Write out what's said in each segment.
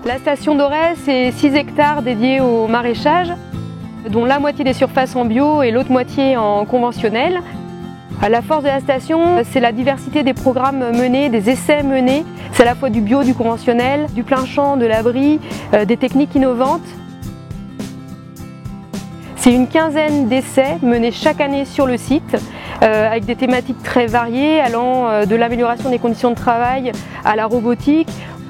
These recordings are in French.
La station d'Auray, c'est 6 hectares dédiés au maraîchage, dont la moitié des surfaces en bio et l'autre moitié en conventionnel. La force de la station, c'est la diversité des programmes menés, des essais menés. C'est à la fois du bio, du conventionnel, du plein champ, de l'abri, des techniques innovantes. C'est une quinzaine d'essais menés chaque année sur le site, avec des thématiques très variées, allant de l'amélioration des conditions de travail à la robotique,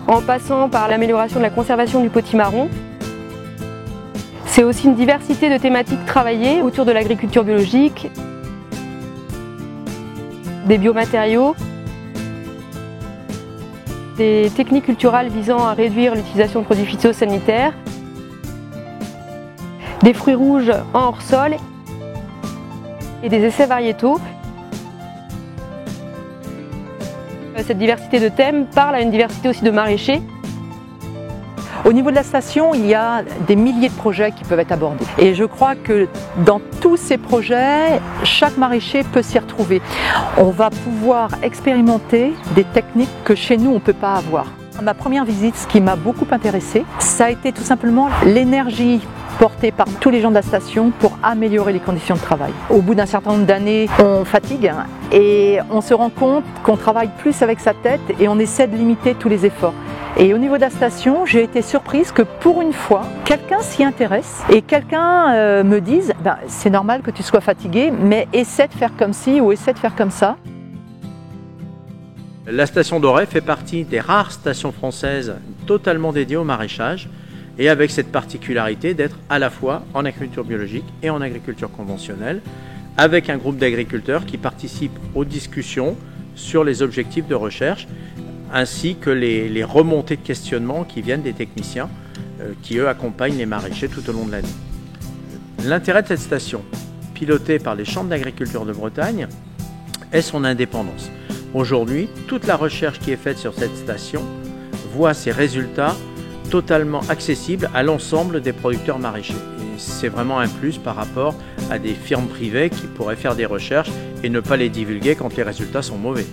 en passant par l'amélioration de la conservation du potimarron. C'est aussi une diversité de thématiques travaillées autour de l'agriculture biologique, des biomatériaux, des techniques culturales visant à réduire l'utilisation de produits phytosanitaires, des fruits rouges en hors-sol et des essais variétaux. Cette diversité de thèmes parle à une diversité aussi de maraîchers. Au niveau de la station, il y a des milliers de projets qui peuvent être abordés. Et je crois que dans tous ces projets, chaque maraîcher peut s'y retrouver. On va pouvoir expérimenter des techniques que chez nous on ne peut pas avoir. Ma première visite, ce qui m'a beaucoup intéressée, ça a été tout simplement l'énergie portée par tous les gens de la station pour améliorer les conditions de travail. Au bout d'un certain nombre d'années, on fatigue et on se rend compte qu'on travaille plus avec sa tête et on essaie de limiter tous les efforts. Et au niveau de la station, j'ai été surprise que pour une fois, quelqu'un s'y intéresse et quelqu'un me dise c'est normal que tu sois fatigué, mais essaie de faire comme ci ou essaie de faire comme ça. La station d'Auray fait partie des rares stations françaises totalement dédiées au maraîchage et avec cette particularité d'être à la fois en agriculture biologique et en agriculture conventionnelle, avec un groupe d'agriculteurs qui participent aux discussions sur les objectifs de recherche ainsi que les remontées de questionnement qui viennent des techniciens qui eux accompagnent les maraîchers tout au long de l'année. L'intérêt de cette station, pilotée par les chambres d'agriculture de Bretagne, est son indépendance. Aujourd'hui, toute la recherche qui est faite sur cette station voit ses résultats totalement accessibles à l'ensemble des producteurs maraîchers. Et c'est vraiment un plus par rapport à des firmes privées qui pourraient faire des recherches et ne pas les divulguer quand les résultats sont mauvais.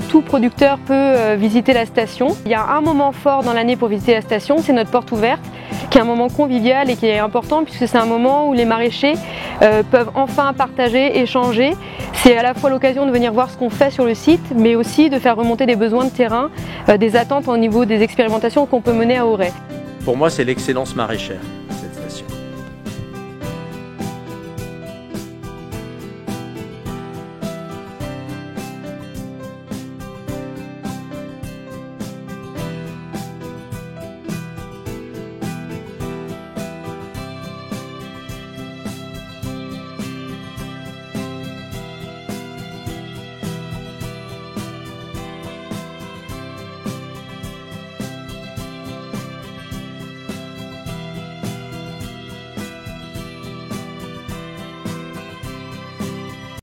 Tout producteur peut visiter la station. Il y a un moment fort dans l'année pour visiter la station, c'est notre porte ouverte, qui est un moment convivial et qui est important puisque c'est un moment où les maraîchers peuvent enfin partager, échanger. C'est à la fois l'occasion de venir voir ce qu'on fait sur le site, mais aussi de faire remonter des besoins de terrain, des attentes au niveau des expérimentations qu'on peut mener à Auray. Pour moi, c'est l'excellence maraîchère.